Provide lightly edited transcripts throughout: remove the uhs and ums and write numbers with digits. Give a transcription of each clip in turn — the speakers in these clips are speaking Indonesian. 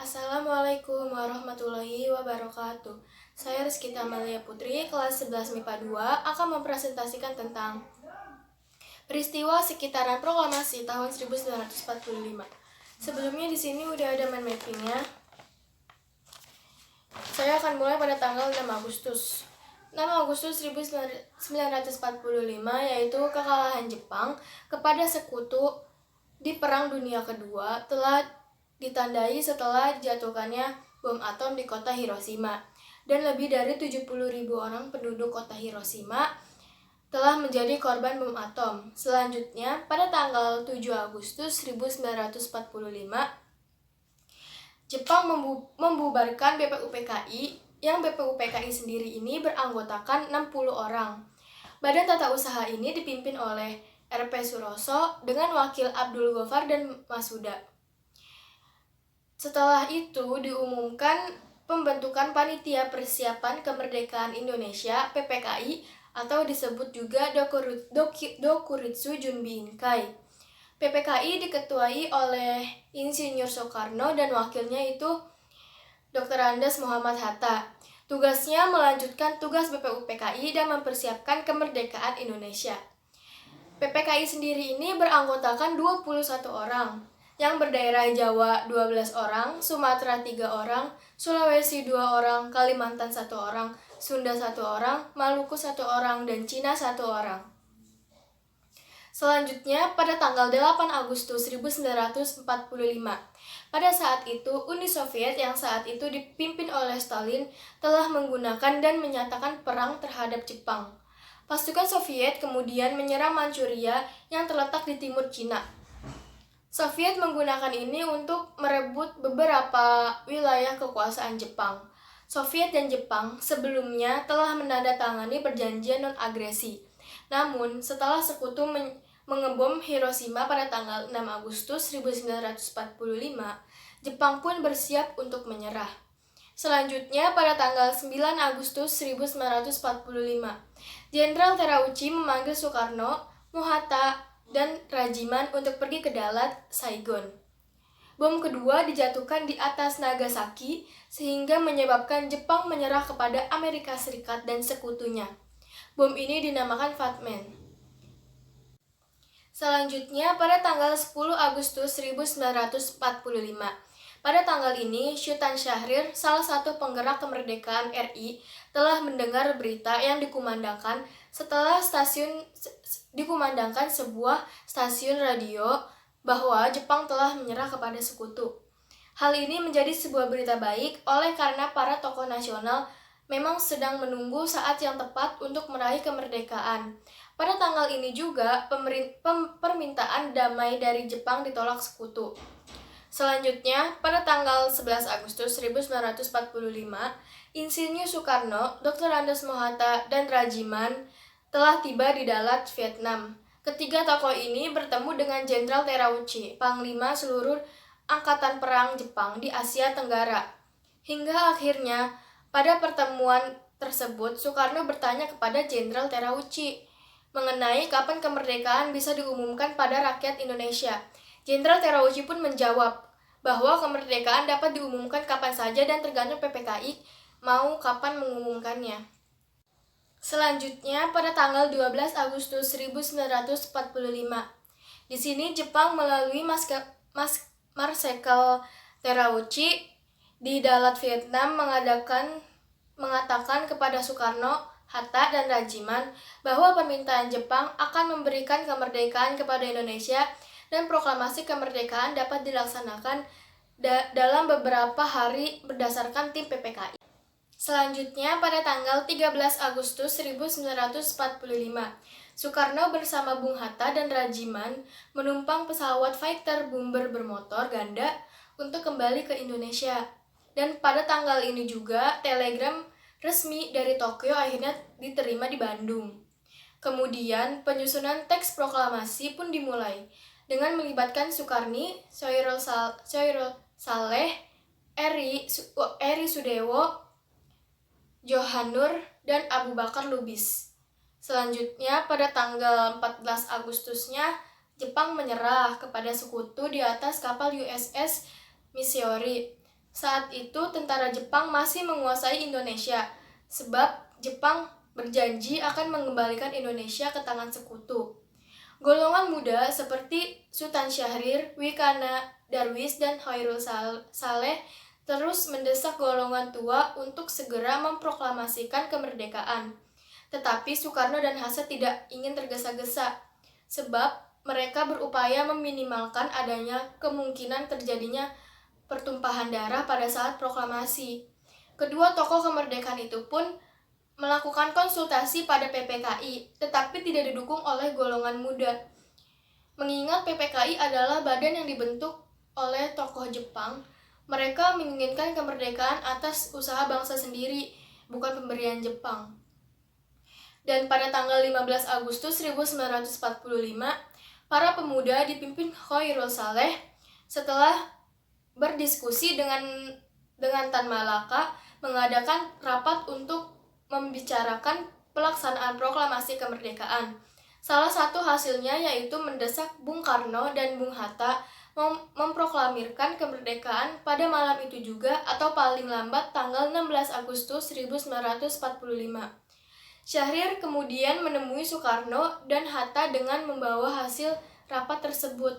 Assalamualaikum warahmatullahi wabarakatuh. Saya Rizky Tamalia Putri, kelas 11 MIPA 2, akan mempresentasikan tentang peristiwa sekitaran proklamasi tahun 1945. Sebelumnya di sini udah ada mind mappingnya. Saya akan mulai pada tanggal 6 Agustus. 6 Agustus 1945 yaitu kekalahan Jepang kepada sekutu di Perang Dunia Kedua telah ditandai setelah dijatuhkannya bom atom di kota Hiroshima, dan lebih dari 70.000 orang penduduk kota Hiroshima telah menjadi korban bom atom. Selanjutnya, pada tanggal 7 Agustus 1945, Jepang membubarkan BPUPKI, yang BPUPKI sendiri ini beranggotakan 60 orang. Badan tata usaha ini dipimpin oleh R.P. Suroso dengan wakil Abdul Ghoffar dan Masuda. Setelah itu diumumkan pembentukan Panitia Persiapan Kemerdekaan Indonesia (PPKI) atau disebut juga Dokuritsu Junbi Inkai. PPKI diketuai oleh Insinyur Soekarno dan wakilnya itu Dr. Andes Muhammad Hatta. Tugasnya melanjutkan tugas BPUPKI dan mempersiapkan kemerdekaan Indonesia. PPKI sendiri ini beranggotakan 21 orang, yang berdaerah Jawa 12 orang, Sumatera 3 orang, Sulawesi 2 orang, Kalimantan 1 orang, Sunda 1 orang, Maluku 1 orang, dan Cina 1 orang. Selanjutnya, pada tanggal 8 Agustus 1945, pada saat itu Uni Soviet yang saat itu dipimpin oleh Stalin telah menggunakan dan menyatakan perang terhadap Jepang. Pasukan Soviet kemudian menyerang Manchuria yang terletak di timur Cina. Soviet menggunakan ini untuk merebut beberapa wilayah kekuasaan Jepang. Soviet dan Jepang sebelumnya telah menandatangani perjanjian non-agresi. Namun, setelah sekutu mengebom Hiroshima pada tanggal 6 Agustus 1945, Jepang pun bersiap untuk menyerah. Selanjutnya, pada tanggal 9 Agustus 1945, Jenderal Terauchi memanggil Soekarno, Mohatta, dan Rajiman untuk pergi ke Dalat, Saigon. Bom kedua dijatuhkan di atas Nagasaki sehingga menyebabkan Jepang menyerah kepada Amerika Serikat dan sekutunya. Bom ini dinamakan Fat Man. Selanjutnya, pada tanggal 10 Agustus 1945, pada tanggal ini, Sultan Syahrir, salah satu penggerak kemerdekaan RI, telah mendengar berita yang dikumandangkan sebuah stasiun radio bahwa Jepang telah menyerah kepada sekutu. Hal ini menjadi sebuah berita baik karena para tokoh nasional memang sedang menunggu saat yang tepat untuk meraih kemerdekaan. Pada tanggal ini juga, permintaan damai dari Jepang ditolak sekutu. Selanjutnya, pada tanggal 11 Agustus 1945, Insinyur Soekarno, Dr. Andes Mohatta, dan Rajiman telah tiba di Dalat, Vietnam. Ketiga tokoh ini bertemu dengan Jenderal Terauchi, Panglima seluruh Angkatan Perang Jepang di Asia Tenggara. Hingga akhirnya, pada pertemuan tersebut, Soekarno bertanya kepada Jenderal Terauchi mengenai kapan kemerdekaan bisa diumumkan pada rakyat Indonesia. Jenderal Terauchi pun menjawab bahwa kemerdekaan dapat diumumkan kapan saja dan tergantung PPKI mau kapan mengumumkannya. Selanjutnya, pada tanggal 12 Agustus 1945, di sini Jepang melalui Marsekal Terauchi di Dalat, Vietnam mengatakan kepada Soekarno, Hatta, dan Rajiman bahwa permintaan Jepang akan memberikan kemerdekaan kepada Indonesia dan proklamasi kemerdekaan dapat dilaksanakan dalam beberapa hari berdasarkan tim PPKI. Selanjutnya, pada tanggal 13 Agustus 1945, Soekarno bersama Bung Hatta dan Rajiman menumpang pesawat fighter bomber bermotor ganda untuk kembali ke Indonesia. Dan pada tanggal ini juga, telegram resmi dari Tokyo akhirnya diterima di Bandung. Kemudian, penyusunan teks proklamasi pun dimulai dengan melibatkan Soekarni, Soeiro Saleh, Eri Sudewo, Johannur, dan Abu Bakar Lubis. Selanjutnya, pada tanggal 14 Agustusnya, Jepang menyerah kepada sekutu di atas kapal USS Missouri. Saat itu tentara Jepang masih menguasai Indonesia, sebab Jepang berjanji akan mengembalikan Indonesia ke tangan sekutu. Golongan muda seperti Sultan Syahrir, Wikana Darwis, dan Khairul Saleh terus mendesak golongan tua untuk segera memproklamasikan kemerdekaan. Tetapi Soekarno dan Hatta tidak ingin tergesa-gesa, sebab mereka berupaya meminimalkan adanya kemungkinan terjadinya pertumpahan darah pada saat proklamasi. Kedua tokoh kemerdekaan itu pun melakukan konsultasi pada PPKI, tetapi tidak didukung oleh golongan muda. Mengingat PPKI adalah badan yang dibentuk oleh tokoh Jepang, mereka menginginkan kemerdekaan atas usaha bangsa sendiri, bukan pemberian Jepang. Dan pada tanggal 15 Agustus 1945, para pemuda dipimpin Khairul Saleh setelah berdiskusi dengan Tan Malaka mengadakan rapat untuk membicarakan pelaksanaan proklamasi kemerdekaan. Salah satu hasilnya yaitu mendesak Bung Karno dan Bung Hatta memproklamirkan kemerdekaan pada malam itu juga atau paling lambat tanggal 16 Agustus 1945. Syahrir kemudian menemui Soekarno dan Hatta dengan membawa hasil rapat tersebut.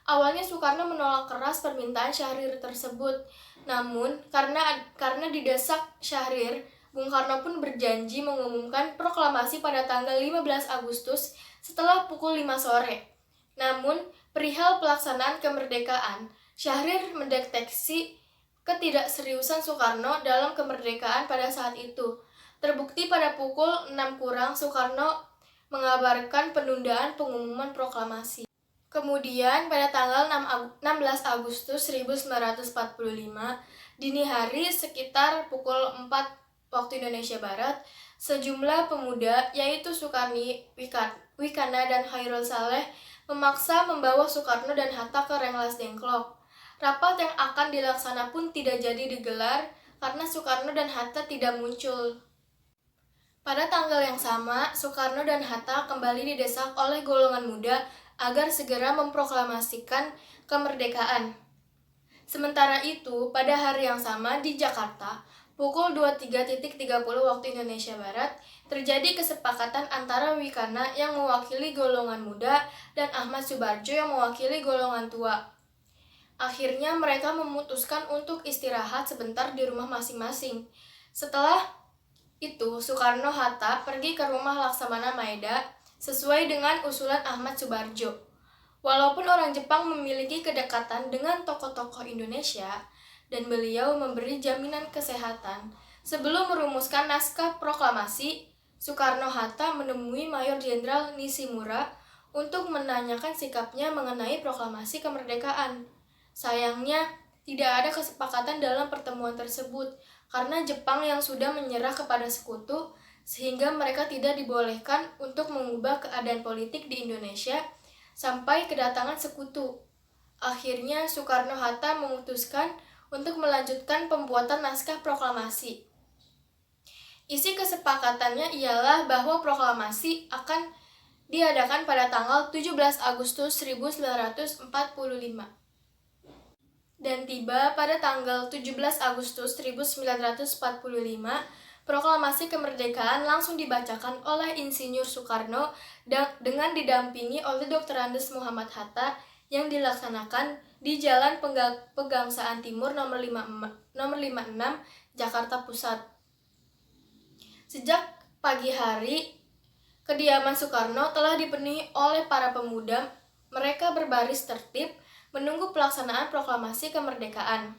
Awalnya Soekarno menolak keras permintaan Syahrir tersebut. Namun, karena didesak Syahrir, Bung Karno pun berjanji mengumumkan proklamasi pada tanggal 15 Agustus setelah pukul 5 sore. Namun, perihal pelaksanaan kemerdekaan, Syahrir mendeteksi ketidakseriusan Soekarno dalam kemerdekaan pada saat itu. Terbukti pada pukul 6 kurang Soekarno mengabarkan penundaan pengumuman proklamasi. Kemudian pada tanggal 16 Agustus 1945, dini hari sekitar pukul 4 waktu Indonesia Barat, sejumlah pemuda yaitu Sukarni, Wikana, dan Khairul Saleh memaksa membawa Soekarno dan Hatta ke Rengas Dengklok. Rapat yang akan dilaksana pun tidak jadi digelar karena Soekarno dan Hatta tidak muncul. Pada tanggal yang sama, Soekarno dan Hatta kembali didesak oleh golongan muda agar segera memproklamasikan kemerdekaan. Sementara itu, pada hari yang sama di Jakarta, pukul 23.30 waktu Indonesia Barat, terjadi kesepakatan antara Wikana yang mewakili golongan muda dan Ahmad Subarjo yang mewakili golongan tua. Akhirnya mereka memutuskan untuk istirahat sebentar di rumah masing-masing. Setelah itu, Soekarno-Hatta pergi ke rumah Laksamana Maeda sesuai dengan usulan Ahmad Subarjo. Walaupun orang Jepang memiliki kedekatan dengan tokoh-tokoh Indonesia dan beliau memberi jaminan kesehatan, sebelum merumuskan naskah proklamasi, Soekarno-Hatta menemui Mayor Jenderal Nishimura untuk menanyakan sikapnya mengenai proklamasi kemerdekaan. Sayangnya, tidak ada kesepakatan dalam pertemuan tersebut, karena Jepang yang sudah menyerah kepada sekutu, sehingga mereka tidak dibolehkan untuk mengubah keadaan politik di Indonesia sampai kedatangan sekutu. Akhirnya Soekarno-Hatta memutuskan untuk melanjutkan pembuatan naskah proklamasi. Isi kesepakatannya ialah bahwa proklamasi akan diadakan pada tanggal 17 Agustus 1945. Dan tiba pada tanggal 17 Agustus 1945, proklamasi kemerdekaan langsung dibacakan oleh Insinyur Soekarno dengan didampingi oleh Dr. Andes Muhammad Hatta yang dilaksanakan di Jalan Pegangsaan Timur nomor 56, Jakarta Pusat. Sejak pagi hari, kediaman Soekarno telah dipenuhi oleh para pemuda. Mereka berbaris tertib menunggu pelaksanaan proklamasi kemerdekaan.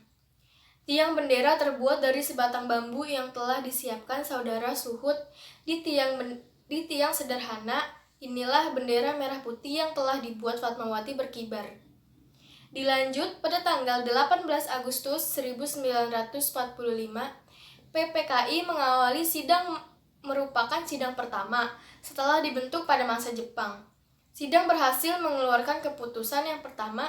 Tiang bendera terbuat dari sebatang bambu yang telah disiapkan saudara Suhut di tiang sederhana. Inilah bendera merah putih yang telah dibuat Fatmawati berkibar. Dilanjut pada tanggal 18 Agustus 1945, PPKI mengawali sidang merupakan sidang pertama setelah dibentuk pada masa Jepang. Sidang berhasil mengeluarkan keputusan yang pertama,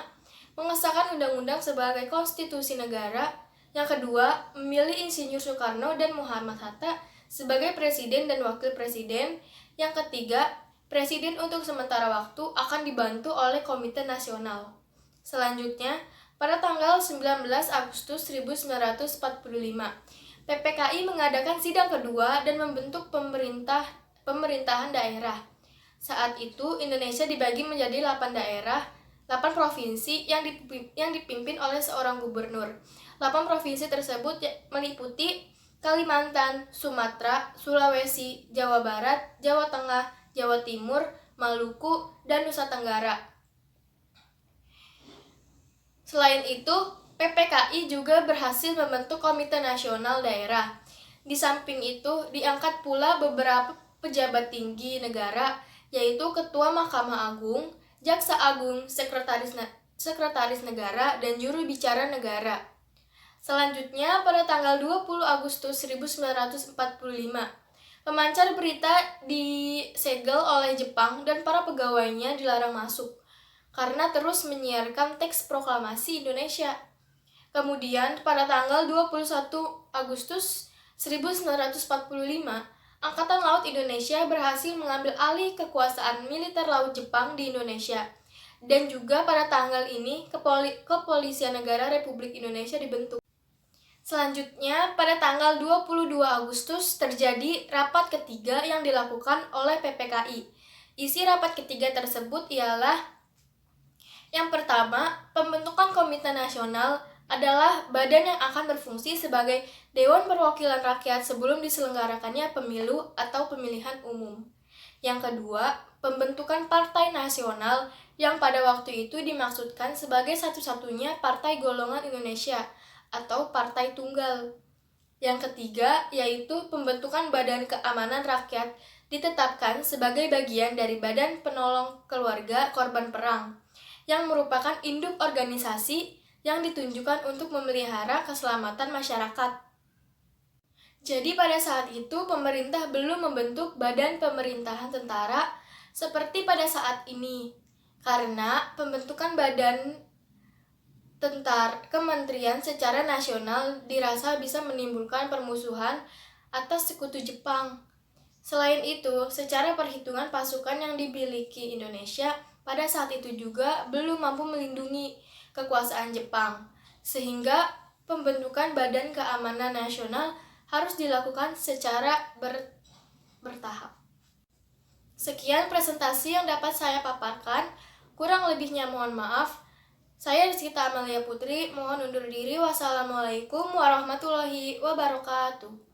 mengesahkan undang-undang sebagai konstitusi negara. Yang kedua, memilih Insinyur Soekarno dan Muhammad Hatta sebagai presiden dan wakil presiden. Yang ketiga, presiden untuk sementara waktu akan dibantu oleh Komite Nasional. Selanjutnya, pada tanggal 19 Agustus 1945. PPKI mengadakan sidang kedua dan membentuk pemerintahan daerah. Saat itu Indonesia dibagi menjadi 8 daerah, 8 provinsi yang dipimpin oleh seorang gubernur. 8 provinsi tersebut meliputi Kalimantan, Sumatera, Sulawesi, Jawa Barat, Jawa Tengah, Jawa Timur, Maluku, dan Nusa Tenggara. Selain itu, PPKI juga berhasil membentuk Komite Nasional Daerah. Di samping itu, diangkat pula beberapa pejabat tinggi negara, yaitu Ketua Mahkamah Agung, Jaksa Agung, Sekretaris Negara, dan Juru Bicara Negara. Selanjutnya, pada tanggal 20 Agustus 1945, pemancar berita disegel oleh Jepang dan para pegawainya dilarang masuk karena terus menyiarkan teks proklamasi Indonesia. Kemudian, pada tanggal 21 Agustus 1945, Angkatan Laut Indonesia berhasil mengambil alih kekuasaan militer laut Jepang di Indonesia. Dan juga pada tanggal ini, Kepolisian Negara Republik Indonesia dibentuk. Selanjutnya, pada tanggal 22 Agustus terjadi rapat ketiga yang dilakukan oleh PPKI. Isi rapat ketiga tersebut ialah: yang pertama, pembentukan Komite Nasional adalah badan yang akan berfungsi sebagai Dewan Perwakilan Rakyat sebelum diselenggarakannya pemilu atau pemilihan umum. Yang kedua, pembentukan Partai Nasional yang pada waktu itu dimaksudkan sebagai satu-satunya partai golongan Indonesia atau partai tunggal. Yang ketiga, yaitu pembentukan Badan Keamanan Rakyat ditetapkan sebagai bagian dari Badan Penolong Keluarga Korban Perang, yang merupakan induk organisasi yang ditunjukkan untuk memelihara keselamatan masyarakat. Jadi pada saat itu pemerintah belum membentuk badan pemerintahan tentara seperti pada saat ini, karena pembentukan badan kementerian secara nasional dirasa bisa menimbulkan permusuhan atas sekutu Jepang. Selain itu, secara perhitungan pasukan yang dimiliki Indonesia pada saat itu juga belum mampu melindungi kekuasaan Jepang, sehingga pembentukan Badan Keamanan Nasional harus dilakukan secara bertahap. Sekian presentasi yang dapat saya paparkan, kurang lebihnya mohon maaf. Saya Rizkita Amalia Putri, mohon undur diri. Wassalamualaikum warahmatullahi wabarakatuh.